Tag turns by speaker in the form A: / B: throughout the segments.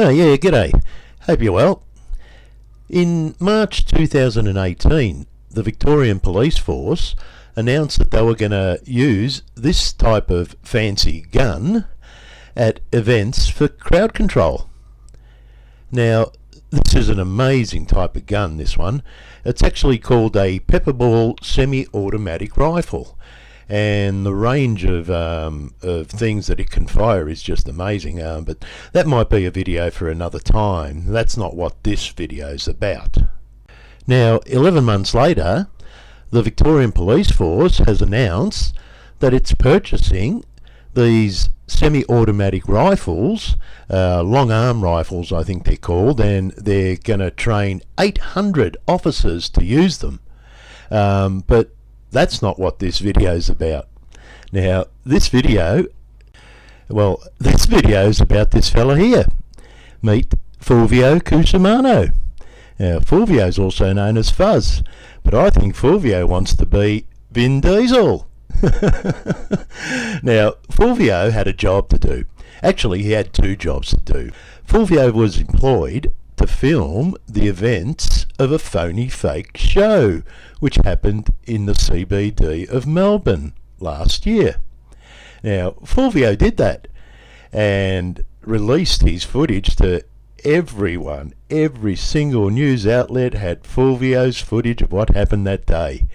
A: Oh yeah, g'day. Hope you're well. In March 2018, the Victorian Police Force announced that they were going to use this type of fancy gun at events for crowd control. Now, this is an amazing type of gun, this one. It's actually called a pepperball semi-automatic rifle. And the range of things that it can fire is just amazing, but that might be a video for another time. That's not what this video is about. Now, 11 months later, the Victorian Police Force has announced that it's purchasing these semi-automatic rifles, long arm rifles I think they're called, and they're going to train 800 officers to use them. But that's not what this video is about. Now, this video is about this fella here. Meet Fulvio Fake. Now, Fulvio is also known as Fuzz, but I think Fulvio wants to be Vin Diesel. Now, Fulvio had a job to do. Actually, he had two jobs to do. Fulvio was employed to film the events of a phony fake show which happened in the CBD of Melbourne last year. Now, Fulvio did that and released his footage to everyone. Every single news outlet had Fulvio's footage of what happened that day.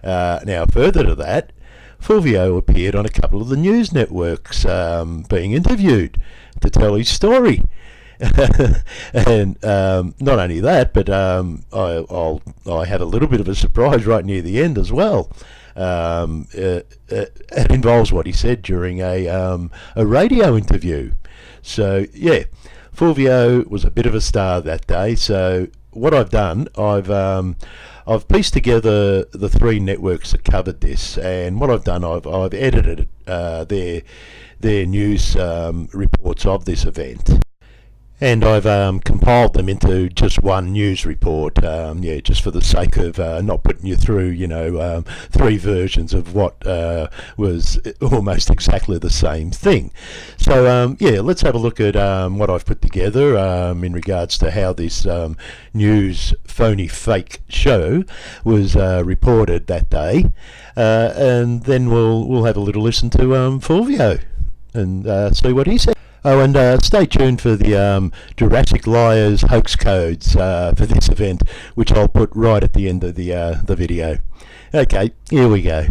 A: Now, further to that, Fulvio appeared on a couple of the news networks being interviewed to tell his story. And not only that, but I had a little bit of a surprise right near the end as well. It involves what he said during a radio interview. So yeah, Fulvio was a bit of a star that day. So what I've done, I've pieced together the three networks that covered this, and what I've done, I've edited their news reports of this event. And I've compiled them into just one news report, just for the sake of not putting you through, three versions of what was almost exactly the same thing. So, let's have a look at what I've put together in regards to how this news phony fake show was reported that day, and then we'll have a little listen to Fulvio and see what he said. Oh, and stay tuned for the Jurassic Liars hoax codes for this event, which I'll put right at the end of the video. Okay, here we go.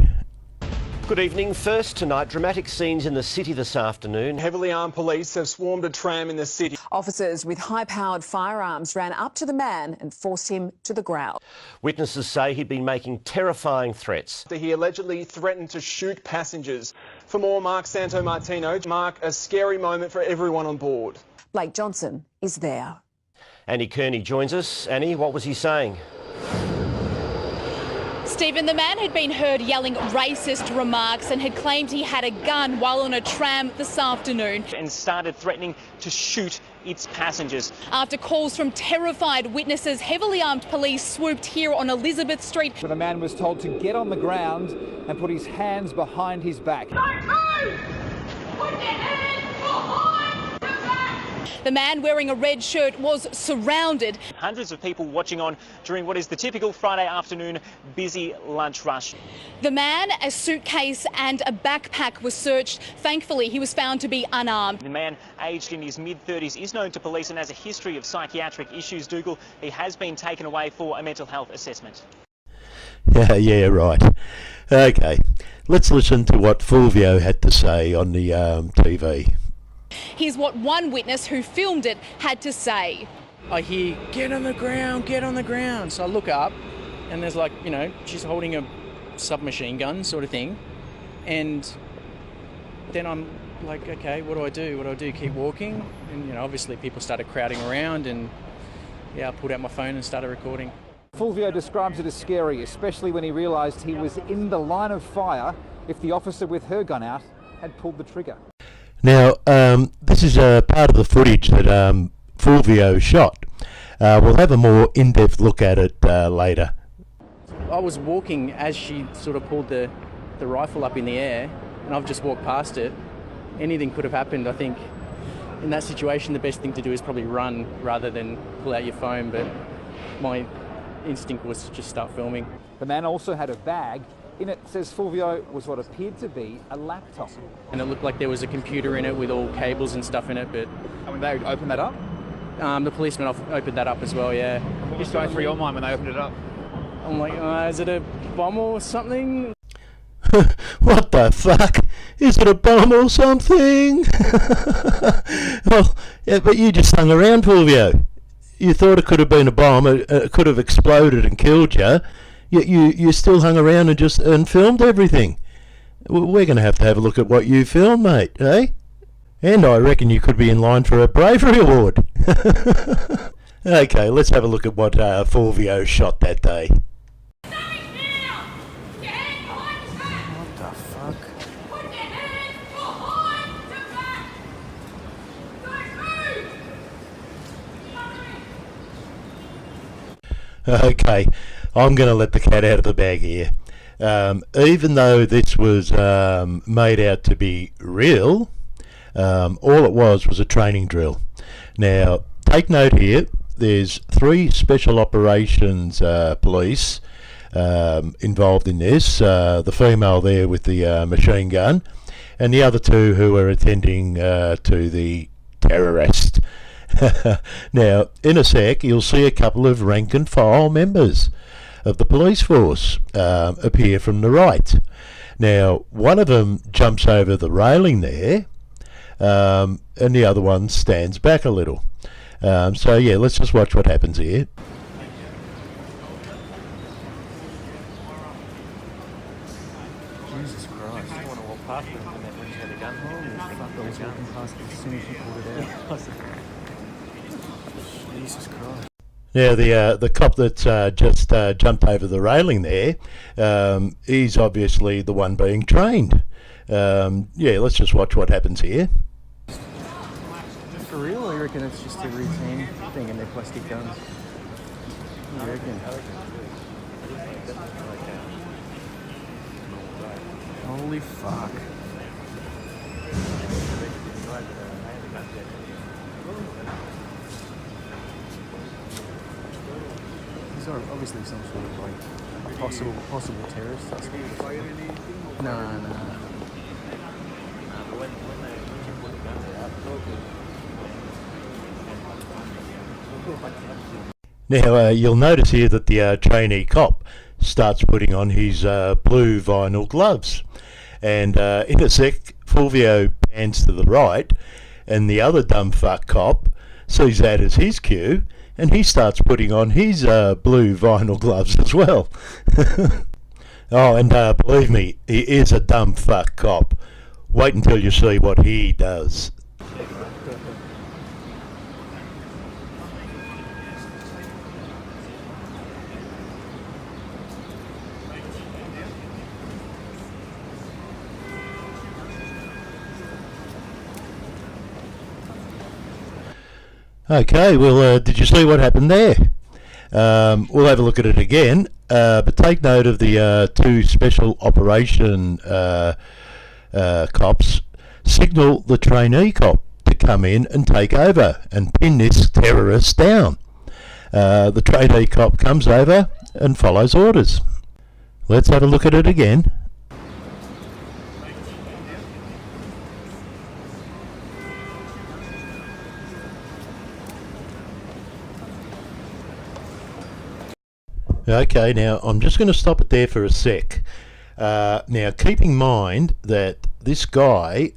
B: Good evening. First tonight, dramatic scenes in the city this afternoon.
C: Heavily armed police have swarmed a tram in the city.
D: Officers with high-powered firearms ran up to the man and forced him to the ground.
B: Witnesses say he'd been making terrifying threats.
C: He allegedly threatened to shoot passengers. For more, Mark Santomartino. Mark, a scary moment for everyone on board.
D: Blake Johnson is there.
B: Annie Kearney joins us. Annie, what was he saying?
E: Stephen, the man had been heard yelling racist remarks and had claimed he had a gun while on a tram this afternoon.
F: And started threatening to shoot its passengers.
E: After calls from terrified witnesses, heavily armed police swooped here on Elizabeth Street.
G: The man was told to get on the ground and put his hands behind his back.
E: Don't move! Put your hands behind your back! The man wearing a red shirt was surrounded.
F: Hundreds of people watching on during what is the typical Friday afternoon busy lunch rush.
E: The man, a suitcase and a backpack was searched. Thankfully, he was found to be unarmed.
F: The man, aged in his mid-30s, is known to police and has a history of psychiatric issues. Dougal, he has been taken away for a mental health assessment.
A: Yeah, right. Okay, let's listen to what Fulvio had to say on the TV.
E: Here's what one witness who filmed it had to say.
H: I hear, "Get on the ground, get on the ground." So I look up and there's she's holding a submachine gun sort of thing. And then I'm like, okay, what do I do? Keep walking? And, obviously people started crowding around and, I pulled out my phone and started recording.
G: Fulvio describes it as scary, especially when he realised he was in the line of fire if the officer with her gun out had pulled the trigger.
A: Now, this is part of the footage that Fulvio shot. We'll have a more in-depth look at it later.
H: I was walking as she sort of pulled the rifle up in the air, and I've just walked past it. Anything could have happened, I think. in that situation, the best thing to do is probably run rather than pull out your phone, but my instinct was to just start filming.
G: The man also had a bag. In it, says Fulvio, was what appeared to be a laptop.
H: And it looked like there was a computer in it with all cables and stuff in it, but...
G: And when they opened that up?
H: The policeman opened that up as well, yeah.
G: What was going through your mind when they opened it up?
H: I'm like, is it a bomb or something?
A: What the fuck? Is it a bomb or something? Well, yeah, but you just hung around, Fulvio. You thought it could have been a bomb, it could have exploded and killed you, yet you still hung around and filmed everything. We're going to have a look at what you filmed, mate, eh? And I reckon you could be in line for a bravery award. Okay, let's have a look at what Fulvio shot that day. Okay, I'm going to let the cat out of the bag here. Even though this was made out to be real, all it was a training drill. Now, take note here, there's 3 special operations police involved in this. The female there with the machine gun, and the other 2 who were attending to the terrorist. Now, in a sec, you'll see a couple of rank and file members of the police force appear from the right. Now, one of them jumps over the railing there, and the other one stands back a little. So yeah, let's just watch what happens here.
I: Jesus Christ. I don't want to walk past him when he's got a gun. Holy fuck, I was walking past it as soon as you pulled it out. Jesus Christ.
A: Now, the cop that's just jumped over the railing there, he's obviously the one being trained. Yeah, let's just watch what happens here.
I: For real, or you reckon it's just a routine thing and they're plastic guns? What do you reckon? Holy fuck. These are obviously some sort of like possible terrorist suspect. No.
A: Now, you'll notice here that the trainee cop starts putting on his blue vinyl gloves. And in a sec, Fulvio pans to the right, and the other dumb fuck cop sees that as his cue, and he starts putting on his blue vinyl gloves as well. Oh, and believe me, he is a dumb fuck cop. Wait until you see what he does. Okay, well, did you see what happened there? We'll have a look at it again, but take note of the 2 special operation cops signal the trainee cop to come in and take over and pin this terrorist down. The trainee cop comes over and follows orders. Let's have a look at it again. Okay, now I'm just going to stop it there for a sec. Now, keep in mind that this guy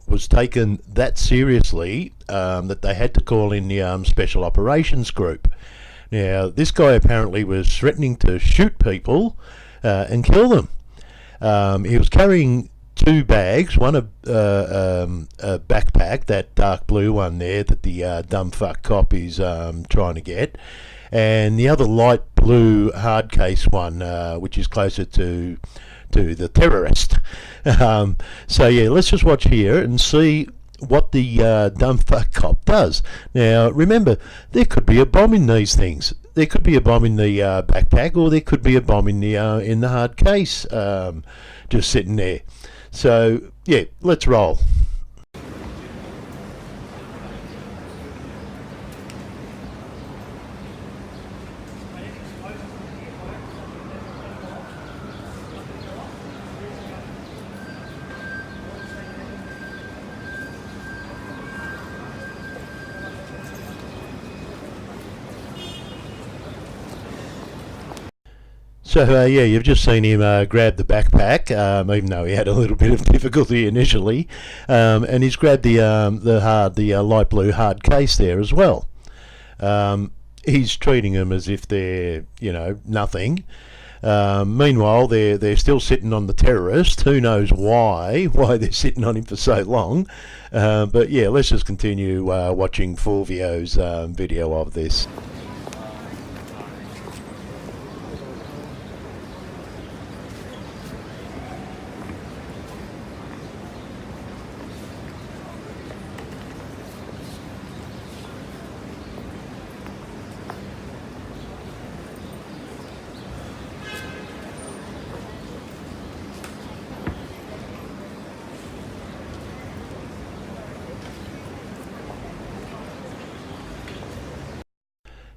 A: was taken that seriously that they had to call in the Special Operations Group. Now, this guy apparently was threatening to shoot people and kill them. He was carrying 2 bags, one a backpack, that dark blue one there that the dumb fuck cop is trying to get, and the other light blue hard case one, which is closer to the terrorist. So yeah, let's just watch here and see what the dumb fuck cop does. Now remember, there could be a bomb in these things. There could be a bomb in the backpack, or there could be a bomb in the hard case, just sitting there. So yeah, let's roll. So, yeah, you've just seen him grab the backpack, even though he had a little bit of difficulty initially, and he's grabbed the light blue hard case there as well. He's treating them as if they're, nothing. Meanwhile, they're still sitting on the terrorist. Who knows why they're sitting on him for so long? But yeah, let's just continue watching Fulvio's video of this.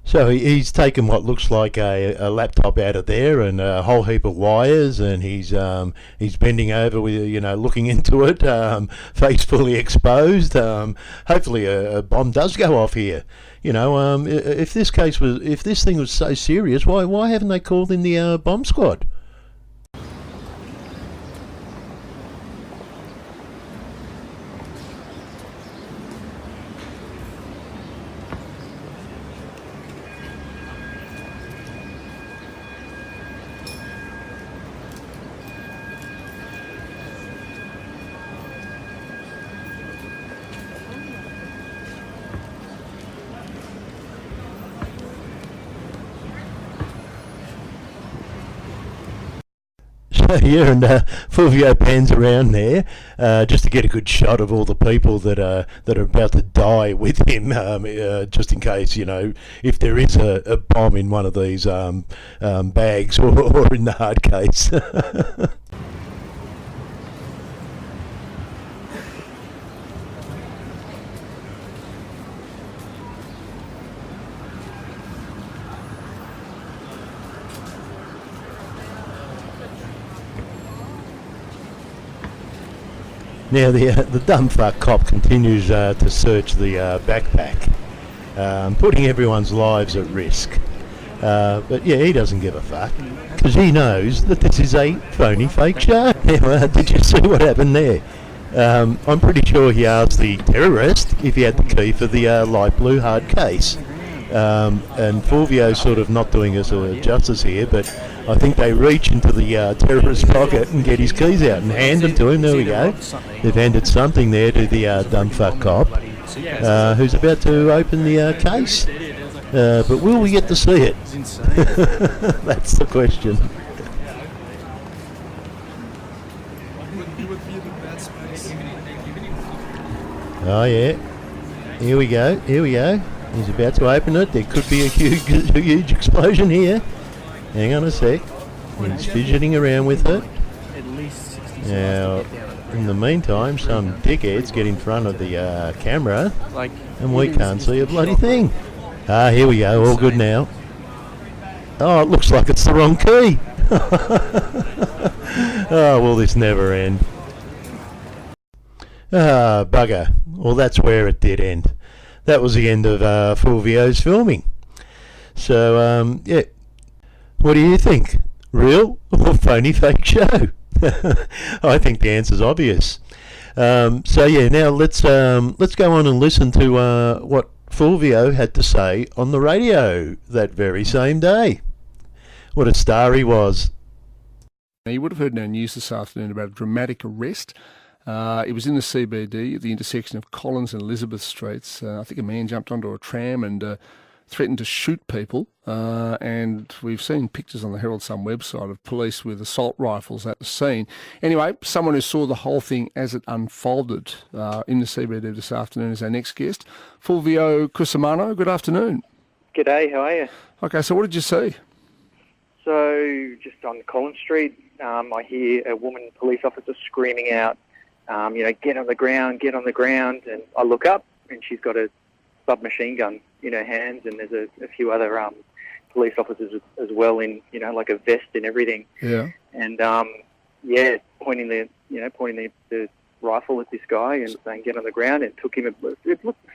A: So he's taken what looks like a laptop out of there and a whole heap of wires, and he's bending over with looking into it, face fully exposed. Hopefully a bomb does go off here. If this thing was so serious, why haven't they called in the bomb squad? Yeah, and Fulvio pans around there just to get a good shot of all the people that are about to die with him, just in case, if there is a bomb in one of these bags or in the hard case. Now the dumb fuck cop continues to search the backpack, putting everyone's lives at risk. But yeah, he doesn't give a fuck, because he knows that this is a phony fake show. Now, did you see what happened there? I'm pretty sure he asked the terrorist if he had the key for the light blue hard case. And Fulvio's sort of not doing us a justice here, but I think they reach into the terrorist's pocket and get his keys out and hand them to him. There we go. They've handed something there to the dumb fuck cop, who's about to open the case. But will we get to see it? That's the question. Oh yeah. Here we go. He's about to open it. There could be a huge explosion here. Hang on a sec. He's fidgeting around with it. Now, in the meantime, some dickheads get in front of the camera, and we can't see a bloody thing. Here we go. All good now. Oh, it looks like it's the wrong key. Oh, will this never end? Ah, bugger. Well, that's where it did end. That was the end of Fulvio's filming. So, yeah. What do you think? Real or phony fake show? I think the answer's obvious. So yeah, now let's go on and listen to what Fulvio had to say on the radio that very same day. What a star he was.
J: Now, you would have heard in our news this afternoon about a dramatic arrest. It was in the CBD at the intersection of Collins and Elizabeth Streets. I think a man jumped onto a tram and threatened to shoot people. And we've seen pictures on the Herald Sun website of police with assault rifles at the scene. Anyway, someone who saw the whole thing as it unfolded in the CBD this afternoon is our next guest, Fulvio Cusimano. Good afternoon.
K: G'day, how are you?
J: Okay, so what did you see?
K: So, just on Collins Street, I hear a woman police officer screaming out, get on the ground, and I look up and she's got a submachine gun in her hands, and there's a few other police officers as well in, like a vest and everything.
J: Yeah.
K: And, pointing the rifle at this guy and saying, get on the ground, and took him,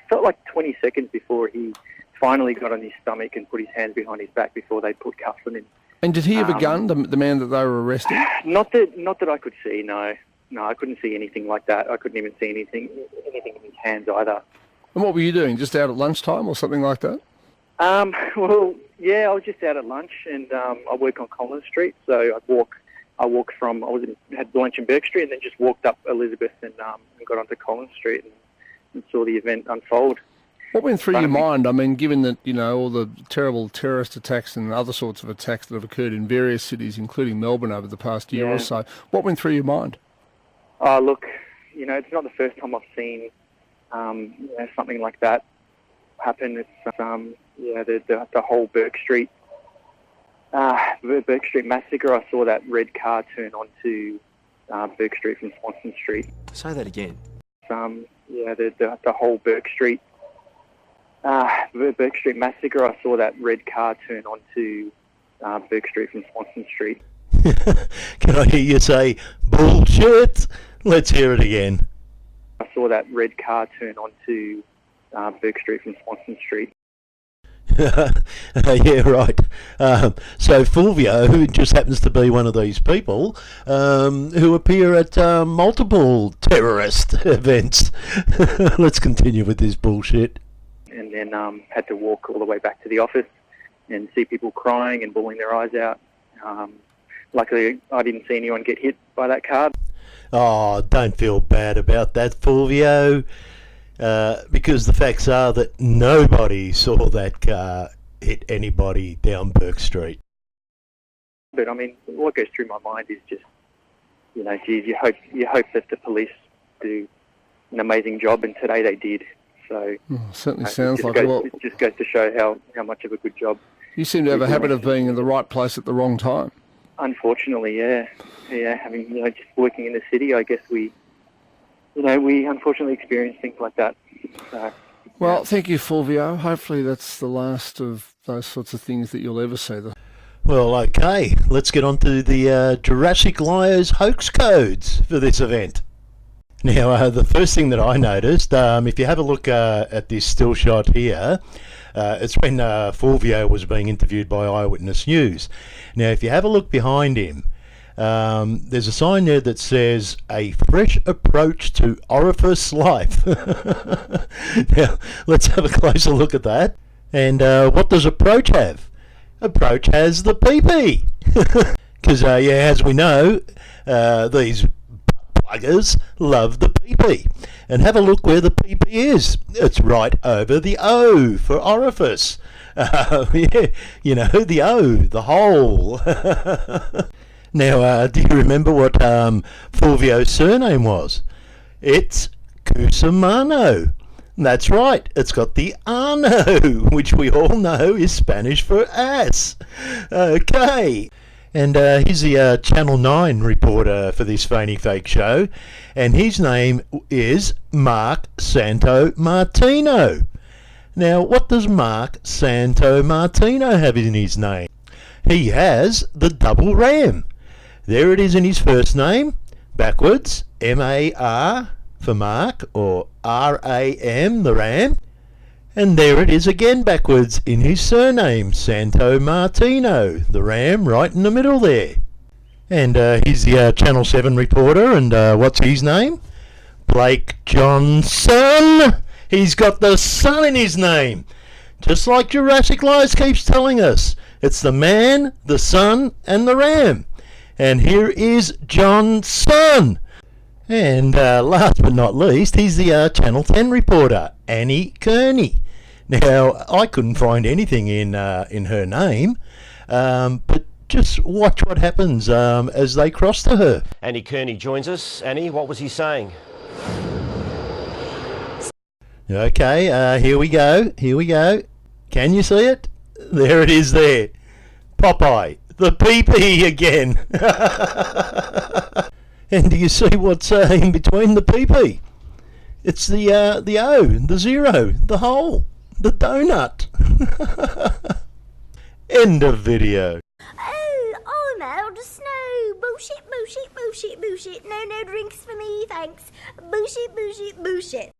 K: felt like 20 seconds before he finally got on his stomach and put his hands behind his back before they put cuffs on him
J: And did he have a gun, the man that they were arresting?
K: Not that I could see. No, I couldn't see anything like that. I couldn't even see anything in his hands either.
J: And what were you doing? Just out at lunchtime or something like that?
K: Well, yeah, I was just out at lunch, and I work on Collins Street, so I walked from had lunch in Burke Street, and then just walked up Elizabeth and got onto Collins Street and saw the event unfold.
J: What went through your mind? I mean, given that, you know, all the terrible terrorist attacks and other sorts of attacks that have occurred in various cities, including Melbourne over the past year or so, what went through your mind?
K: Oh, look, you know, it's not the first time I've seen something like that happen. It's the whole Burke Street massacre. I saw that red car turn onto Burke Street from Swanston Street.
I: Say that again.
K: The whole Burke Street massacre. I saw that red car turn onto Burke Street from Swanston Street.
A: Can I hear you say bullshit? Let's hear it again.
K: I saw that red car turn onto Burke Street from Swanston Street.
A: Yeah, right. So Fulvio, who just happens to be one of these people who appear at multiple terrorist events. Let's continue with this bullshit.
K: And then had to walk all the way back to the office and see people crying and bawling their eyes out. Luckily, I didn't see anyone get hit by that car.
A: Oh, don't feel bad about that, Fulvio. Because the facts are that nobody saw that car hit anybody down Burke Street.
K: But I mean, what goes through my mind is just, you know, geez, you hope that the police do an amazing job, and today they did. So
J: certainly sounds like
K: it just goes to show how much of a good job.
J: You seem to have a habit of being in the right place at the wrong time.
K: Unfortunately, yeah. I mean, you know, just working in the city, I guess we unfortunately experience things like that. So,
J: well, thank you, Fulvio. Hopefully that's the last of those sorts of things that you'll ever see.
A: Well, okay, let's get on to the Jurassic Liars hoax codes for this event. Now, the first thing that I noticed, if you have a look at this still shot here, it's when Fulvio was being interviewed by Eyewitness News. Now, if you have a look behind him, there's a sign there that says a fresh approach to orifice life. Now, let's have a closer look at that. And what does approach have? Approach has the PP. Because, as we know, these buggers love the PP. And have a look where the PP is. It's right over the O for orifice. Yeah, you know, the O, the hole. Now, do you remember what Fulvio's surname was? It's Cusimano. That's right, it's got the ano, which we all know is Spanish for ass. Okay. And here's the Channel 9 reporter for this Phony Fake show, and his name is Mark Santo Martino. Now, what does Mark Santo Martino have in his name? He has the double ram. There it is in his first name, backwards, M-A-R for Mark, or R-A-M, the ram. And there it is again backwards in his surname, Santo Martino, the ram right in the middle there. And here's the Channel 7 reporter, and what's his name? Blake Johnson. He's got the sun in his name. Just like Jurassic Lies keeps telling us. It's the man, the sun, and the ram. And here is Johnson. And last but not least, he's the Channel 10 reporter, Annie Kearney. Now, I couldn't find anything in her name, but just watch what happens as they cross to her.
B: Annie Kearney joins us. Annie, what was he saying?
A: Okay, here we go. Can you see it? There it is there. Popeye, the PP again. And do you see what's in between the PP? It's the O, the zero, the hole, the donut. End of video.
L: Oh, I'm out of snow. Bullshit. No drinks for me, thanks. Bullshit.